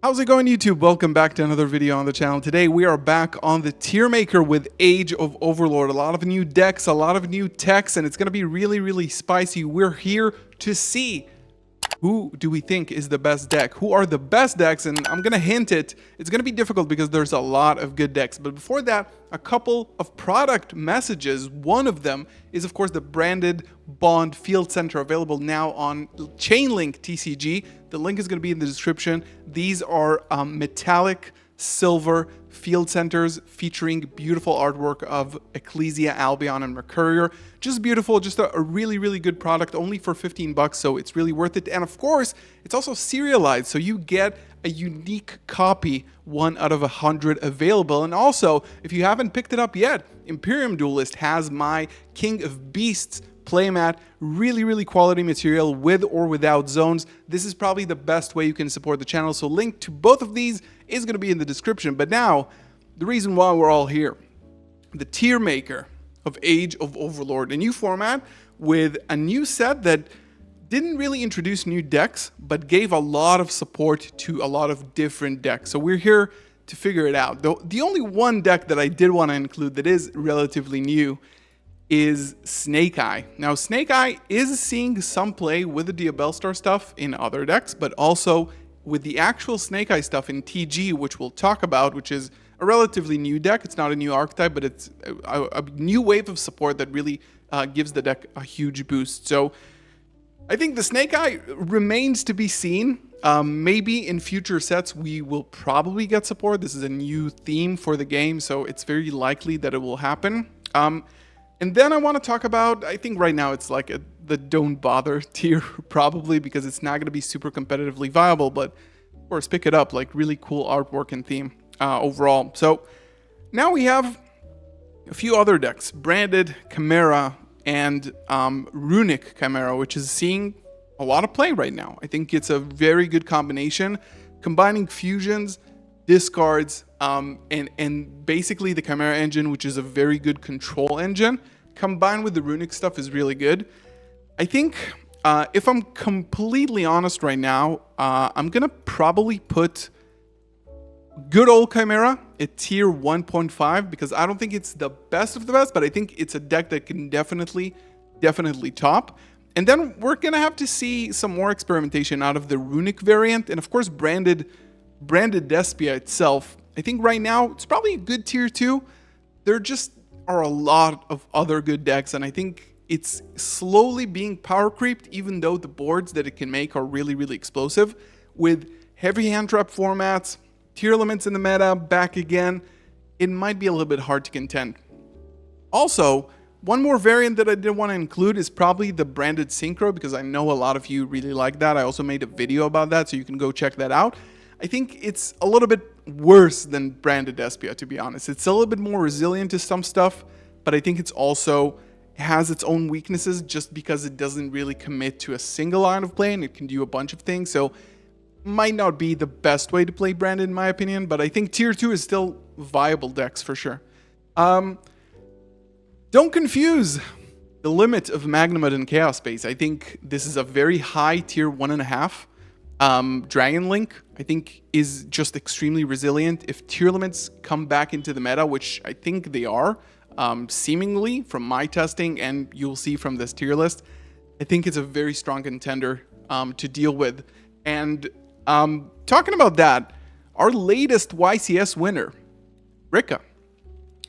How's it going, YouTube? Welcome back to another video on the channel. Today we are back on the tier maker with Age of Overlord. A lot of new decks, a lot of new techs, and it's going to be really spicy. We're here to see who do we think is the best deck? Who are the best decks? And I'm going to hint it. It's going to be difficult because there's a lot of good decks. But before that, a couple of product messages. One of them is, of course, the branded Bond Field Center available now on Chainlink TCG. The link is going to be in the description. These are metallic silver field centers featuring beautiful artwork of Ecclesia, Albion, and Mercurier. Just beautiful, just a really good product, only for 15 bucks, so it's really worth it. And of course, it's also serialized, so you get a unique copy, 1 out of 100 available. And also, if you haven't picked it up yet, Imperium Duelist has my King of Beasts playmat, really quality material with or without zones. This is probably the best way you can support the channel, so link to both of these is going to be in the description. But now, the reason why we're all here, the tier maker of Age of Overlord, a new format with a new set that didn't really introduce new decks, but gave a lot of support to a lot of different decks. So we're here to figure it out. The only one deck that I did want to include that is relatively new is Snake Eye. Now, Snake Eye is seeing some play with the Diabellstar stuff in other decks, but also with the actual Snake Eye stuff in TG, which we'll talk about, which is a relatively new deck. It's not a new archetype, but it's a new wave of support that really gives the deck a huge boost. So I think the Snake Eye remains to be seen. Maybe in future sets we will probably get support. This is a new theme for the game, so it's very likely that it will happen. And then I want to talk about, I think right now it's like the don't bother tier, probably, because it's not going to be super competitively viable, but of course pick it up, like really cool artwork and theme overall. So now we have a few other decks, Branded Chimera and Runic Chimera, which is seeing a lot of play right now. I think it's a very good combination, combining fusions, discards, and basically the Chimera engine, which is a very good control engine, combined with the Runic stuff is really good. I think, if I'm completely honest right now, I'm gonna probably put good old Chimera at tier 1.5 because I don't think it's the best of the best, but I think it's a deck that can definitely top. And then we're gonna have to see some more experimentation out of the Runic variant, and of course branded Despia itself. I think right now it's probably a good tier 2. There just are a lot of other good decks, and I think it's slowly being power creeped, even though the boards that it can make are really explosive. With heavy hand trap formats, Tierliaments in the meta, back again, it might be a little bit hard to contend. Also, one more variant that I did want to include is probably the branded Synchro, because I know a lot of you really like that. I also made a video about that, so you can go check that out. I think it's a little bit worse than branded Despia, to be honest. It's a little bit more resilient to some stuff, but I think it's also has its own weaknesses just because it doesn't really commit to a single line of play and it can do a bunch of things. So might not be the best way to play branded in my opinion, but I think tier 2 is still viable decks for sure. Don't confuse the limit of Magnamud and Chaos Space. I think this is a very high tier 1.5. Dragon Link, I think, is just extremely resilient. If Tierliaments come back into the meta, which I think they are, seemingly from my testing, and you'll see from this tier list, I think it's a very strong contender to deal with. And talking about that, our latest YCS winner, Rika,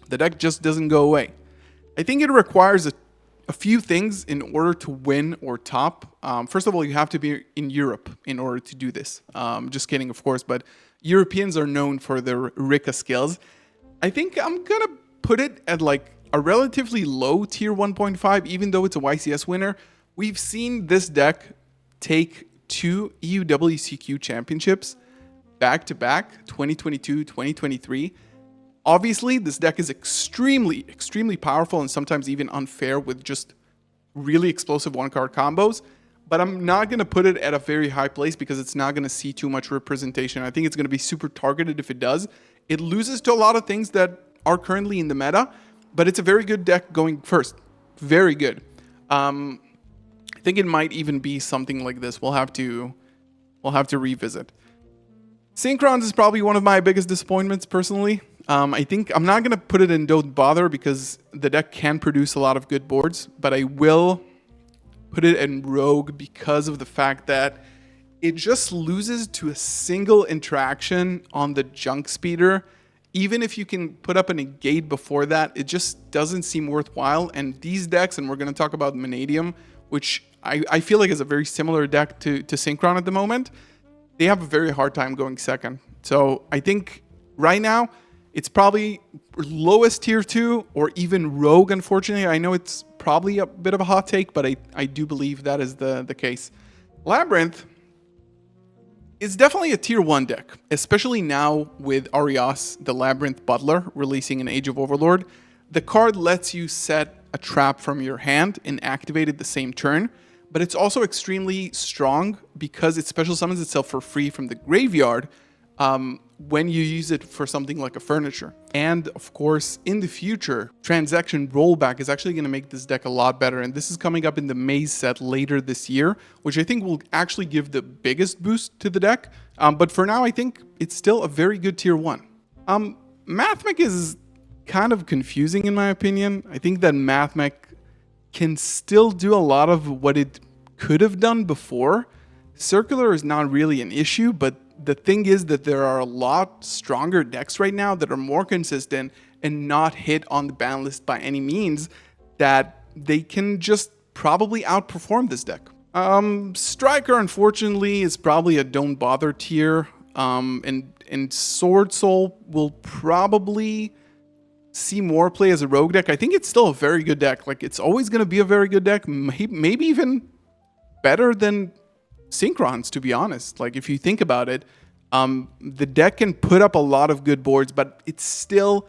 the deck just doesn't go away. I think it requires a few things in order to win or top. First of all, you have to be in Europe in order to do this. Just kidding, of course, but Europeans are known for their Rika skills. I think I'm gonna put it at like a relatively low tier 1.5, even though it's a YCS winner. We've seen this deck take 2 EUWCQ championships back to back, 2022, 2023. Obviously, this deck is extremely powerful and sometimes even unfair with just really explosive one-card combos, but I'm not going to put it at a very high place because it's not going to see too much representation. I think it's going to be super targeted if it does. It loses to a lot of things that are currently in the meta, but it's a very good deck going first. Very good. I think it might even be something like this. We'll have to revisit. Synchrons is probably one of my biggest disappointments personally. I think I'm not going to put it in Don't Bother because the deck can produce a lot of good boards, but I will put it in Rogue because of the fact that it just loses to a single interaction on the Junk Speeder. Even if you can put up a negate before that, it just doesn't seem worthwhile. And these decks, and we're going to talk about Vanadium, which I feel like is a very similar deck to Synchron at the moment, they have a very hard time going second. So I think right now, it's probably lowest tier 2 or even Rogue, unfortunately. I know it's probably a bit of a hot take, but I do believe that is the case. Labyrinth is definitely a tier 1 deck, especially now with Arias, the Labyrinth Butler, releasing an Age of Overlord. The card lets you set a trap from your hand and activate it the same turn, but it's also extremely strong because it special summons itself for free from the graveyard when you use it for something like a furniture. And of course, in the future, transaction rollback is actually going to make this deck a lot better. And this is coming up in the Maze set later this year, which I think will actually give the biggest boost to the deck. But for now, I think it's still a very good tier 1. Mathmech is kind of confusing in my opinion. I think that Mathmech can still do a lot of what it could have done before. Circular is not really an issue, but the thing is that there are a lot stronger decks right now that are more consistent and not hit on the ban list by any means, that they can just probably outperform this deck. Striker, unfortunately, is probably a don't bother tier, and Sword Soul will probably see more play as a rogue deck. I think it's still a very good deck. Like, it's always going to be a very good deck, maybe even better than Synchrons, to be honest. Like, if you think about it, the deck can put up a lot of good boards, but it's still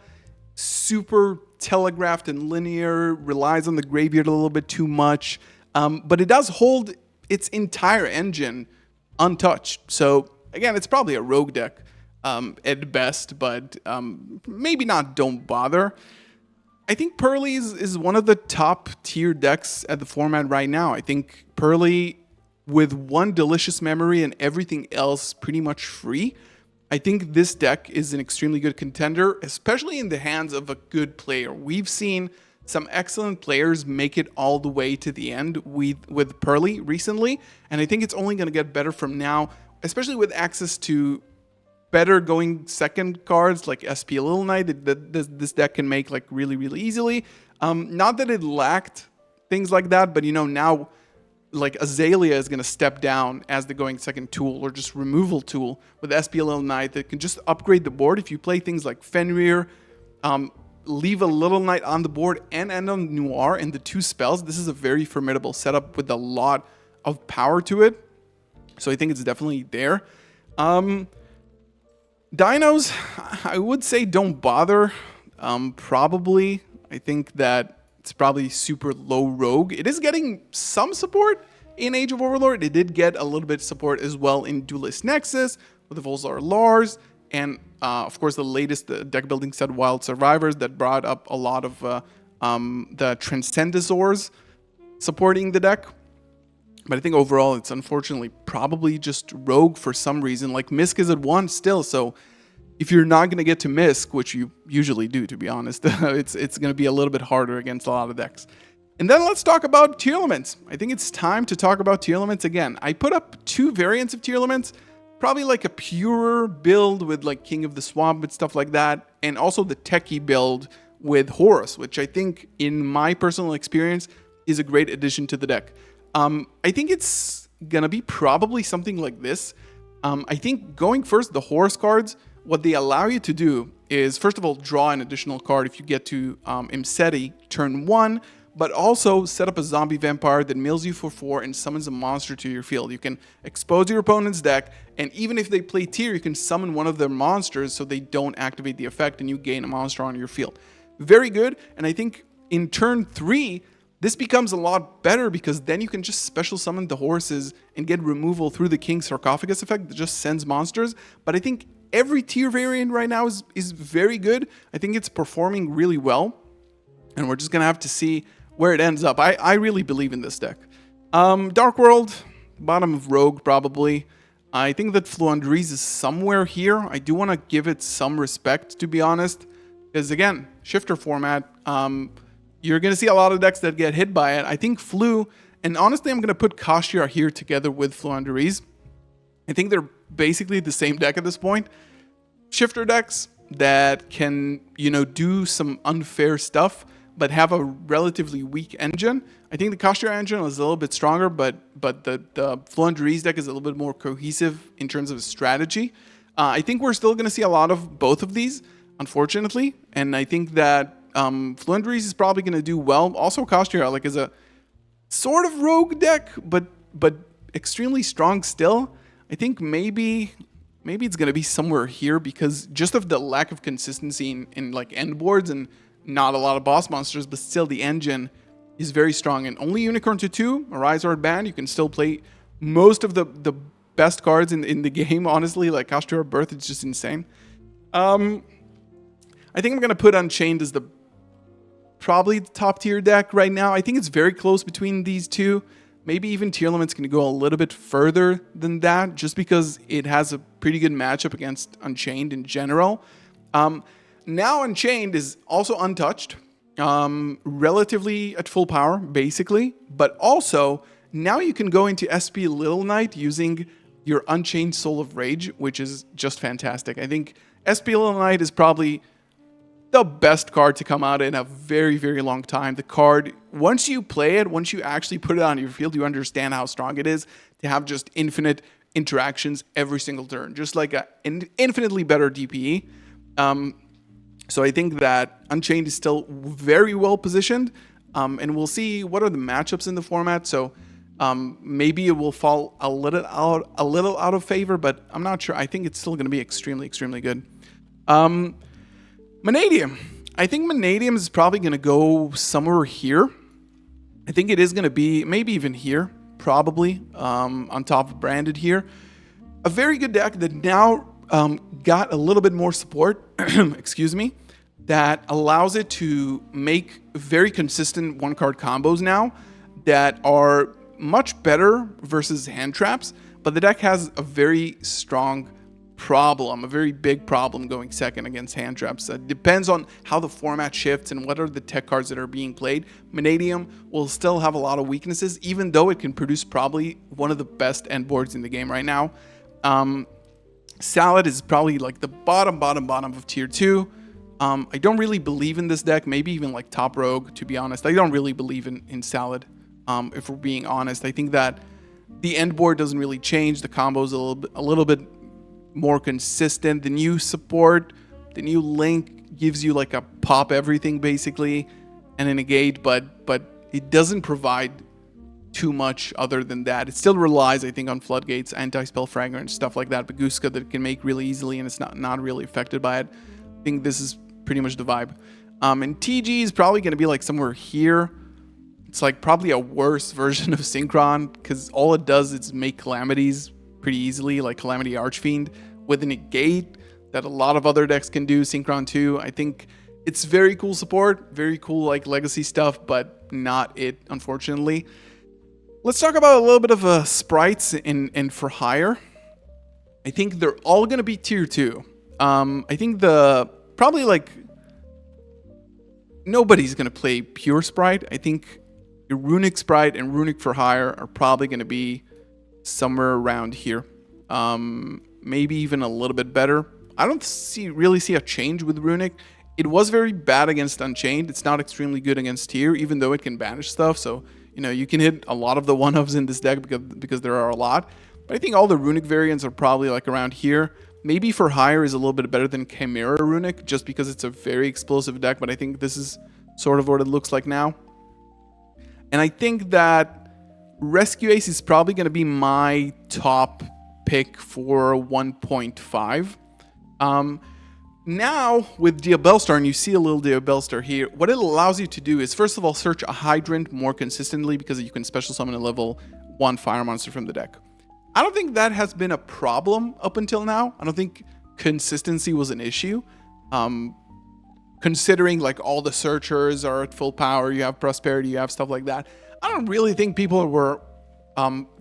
super telegraphed and linear, relies on the graveyard a little bit too much, but it does hold its entire engine untouched. So again, it's probably a rogue deck at best, but maybe not don't bother. I think Pearly is one of the top tier decks at the format right now. I think Pearly, with one delicious memory and everything else pretty much free, I think this deck is an extremely good contender, especially in the hands of a good player. We've seen some excellent players make it all the way to the end with Pearly recently, and I think it's only going to get better from now, especially with access to better going second cards like SP Little Knight that this deck can make like really, really easily. Not that it lacked things like that, but you know, now like Azalea is going to step down as the going second tool or just removal tool with SP Little Knight that can just upgrade the board. If you play things like Fenrir, leave a Little Knight on the board and end on Noir and the 2 spells, this is a very formidable setup with a lot of power to it. So I think it's definitely there. Dinos, I would say don't bother. Probably. I think that it's probably super low rogue. It is getting some support in Age of Overlord. It did get a little bit of support as well in Duelist Nexus with the Volzar Lars, and of course the latest deck building set Wild Survivors that brought up a lot of the Transcendosaurs supporting the deck. But I think overall it's unfortunately probably just rogue for some reason. Like Misk is at 1 still, so if you're not going to get to Misk, which you usually do, to be honest, it's going to be a little bit harder against a lot of decks. And then let's talk about Tierliament. I think it's time to talk about Tierliament again. I put up 2 variants of Tierliament, probably like a purer build with like King of the Swamp and stuff like that, and also the techie build with Horus, which I think, in my personal experience, is a great addition to the deck. I think it's going to be probably something like this. I think going first, the Horus cards, what they allow you to do is, first of all, draw an additional card if you get to Imseti turn 1, but also set up a zombie vampire that mills you for 4 and summons a monster to your field. You can expose your opponent's deck, and even if they play tier, you can summon one of their monsters so they don't activate the effect and you gain a monster on your field. Very good, and I think in turn 3, this becomes a lot better because then you can just special summon the horses and get removal through the King's Sarcophagus effect that just sends monsters. But I think every tier variant right now is very good. I think it's performing really well, and we're just going to have to see where it ends up. I really believe in this deck. Dark World, bottom of Rogue probably. I think that Fluandrees is somewhere here. I do want to give it some respect, to be honest. Because again, shifter format, you're going to see a lot of decks that get hit by it. I think Flu, and honestly, I'm going to put Kashira here together with Fluandrees. I think they're basically the same deck at this point. Shifter decks that can, do some unfair stuff, but have a relatively weak engine. I think the Kashira engine is a little bit stronger, but the Fluandrees deck is a little bit more cohesive in terms of strategy. I think we're still going to see a lot of both of these, unfortunately, and I think that Fluandrees is probably going to do well. Also, Kashira is a sort of rogue deck, but extremely strong still. I think maybe it's going to be somewhere here because just of the lack of consistency in like end boards and not a lot of boss monsters, but still the engine is very strong. And only Unicorn to 2, Arise Art Band, you can still play most of the best cards in the game, honestly. Like Kashira Birth, it's just insane. I think I'm going to put Unchained as probably the top tier deck right now. I think it's very close between these two. Maybe even Tierliment's going to go a little bit further than that just because it has a pretty good matchup against Unchained in general. Now Unchained is also untouched, relatively at full power, basically. But also, now you can go into SP Little Knight using your Unchained Soul of Rage, which is just fantastic. I think SP Little Knight is probably the best card to come out in a very, very long time. The card, once you play it, once you actually put it on your field, you understand how strong it is to have just infinite interactions every single turn, just like an infinitely better DPE. So I think that Unchained is still very well positioned, and we'll see what are the matchups in the format. So maybe it will fall a little out of favor, but I'm not sure. I think it's still going to be extremely, extremely good. Vanadium. I think Vanadium is probably going to go somewhere here. I think it is going to be maybe even here, probably on top of Branded here. A very good deck that now got a little bit more support, excuse me, that allows it to make very consistent one-card combos now that are much better versus hand traps, but the deck has a very strong problem, a very big problem going second against hand traps. It depends on how the format shifts and what are the tech cards that are being played. Vanadium will still have a lot of weaknesses, even though it can produce probably one of the best end boards in the game right now. Salad is probably like the bottom of tier 2. I don't really believe in this deck, maybe even like top rogue, to be honest. I don't really believe in Salad, if we're being honest. I think that the end board doesn't really change. The combo is a little bit more consistent. The new support, the new link gives you like a pop everything basically and a negate, but it doesn't provide too much other than that. It still relies, I think, on floodgates, anti-spell fragrance, stuff like that, Baguska that it can make really easily and it's not really affected by it. I think this is pretty much the vibe. And TG is probably going to be like somewhere here. It's like probably a worse version of Synchron because all it does is make calamities pretty easily, like Calamity Archfiend with a negate that a lot of other decks can do. Synchron 2, I think it's very cool support, very cool like legacy stuff, but not it, unfortunately. Let's talk about a little bit of Sprites and for hire. I think they're all going to be tier 2. I think probably like nobody's going to play pure Sprite. I think your Runic Sprite and Runic for hire are probably going to be somewhere around here. Maybe even a little bit better. I don't really see a change with Runic. It was very bad against Unchained. It's not extremely good against Tier, even though it can banish stuff. So, you can hit a lot of the one-ofs in this deck because there are a lot. But I think all the Runic variants are probably like around here. Maybe for hire is a little bit better than Chimera Runic, just because it's a very explosive deck. But I think this is sort of what it looks like now. And I think that Rescue Ace is probably going to be my top pick for 1.5. Now, with Diabellstar, and you see a little Diabellstar here, what it allows you to do is, first of all, search a Hydrant more consistently because you can special summon a level 1 fire monster from the deck. I don't think that has been a problem up until now. I don't think consistency was an issue. Considering like all the searchers are at full power, you have Prosperity, you have stuff like that. I don't really think people were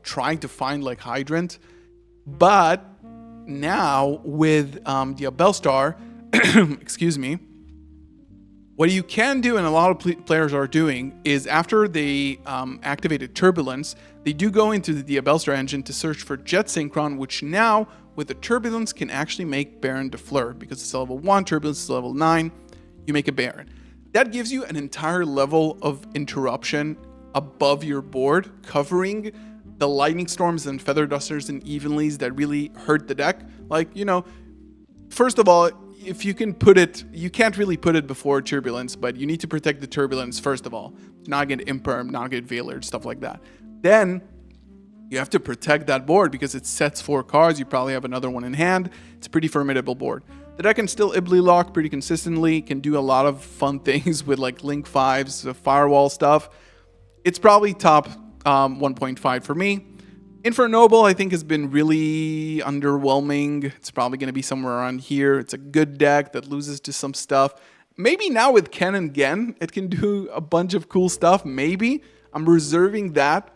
trying to find like Hydrant. But now with the Bellstar, excuse me, what you can do, and a lot of players are doing, is after they activated Turbulence, they do go into the Bellstar engine to search for Jet Synchron, which now, with the Turbulence, can actually make Baron de Fleur. Because it's level 1, Turbulence is level 9, you make a Baron. That gives you an entire level of interruption above your board, covering the Lightning Storms and Feather Dusters and Evenlies that really hurt the deck. Like, you know, first of all, if you can put it, you can't really put it before Turbulence, but you need to protect the Turbulence first of all. Not get Imperm, not get Veilered, stuff like that. Then you have to protect that board because it sets 4 cards. You probably have another one in hand. It's a pretty formidable board. The deck can still Ibly lock pretty consistently, can do a lot of fun things with like Link 5s, Firewall stuff. It's probably top 1.5 for me. Infernoble, I think, has been really underwhelming. It's probably going to be somewhere around here. It's a good deck that loses to some stuff. Maybe now with Ken and Gen, it can do a bunch of cool stuff. Maybe. I'm reserving that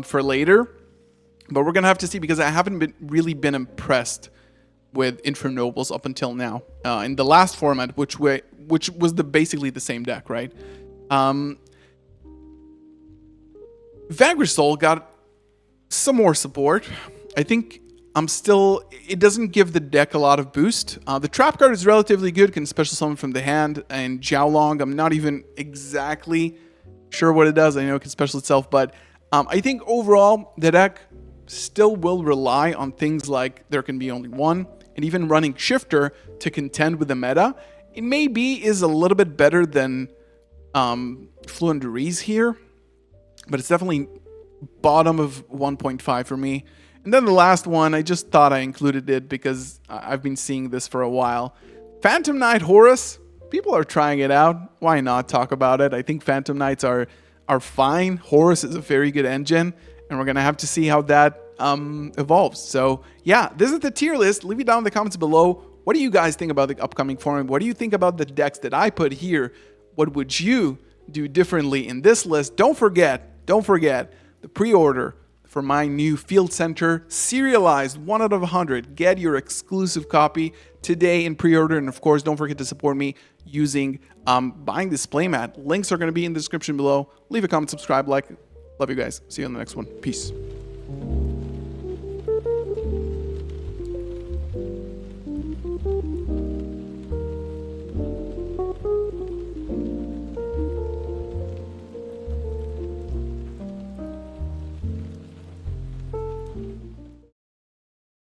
for later. But we're going to have to see because I haven't really been impressed with Infernobles up until now. In the last format, which was basically the same deck, right? Vanquished got some more support. I think it doesn't give the deck a lot of boost. The trap card is relatively good, can special summon from the hand, and Jiaolong, I'm not even exactly sure what it does. I know it can special itself, but I think overall the deck still will rely on things like there can be only one, and even running Shifter to contend with the meta. It maybe is a little bit better than Fluent Deriz here, but it's definitely bottom of 1.5 for me. And then the last one, I just thought I included it because I've been seeing this for a while. Phantom Knight Horus, people are trying it out. Why not talk about it? I think Phantom Knights are fine. Horus is a very good engine, and we're going to have to see how that evolves. So yeah, this is the tier list. Leave it down in the comments below. What do you guys think about the upcoming format? What do you think about the decks that I put here? What would you do differently in this list? Don't forget the pre-order for my new Field Center serialized 1 out of 100. Get your exclusive copy today in pre-order, and of course don't forget to support me using buying this playmat. Links are going to be in the description below. Leave a comment, subscribe, like. Love you guys. See you on the next one. Peace.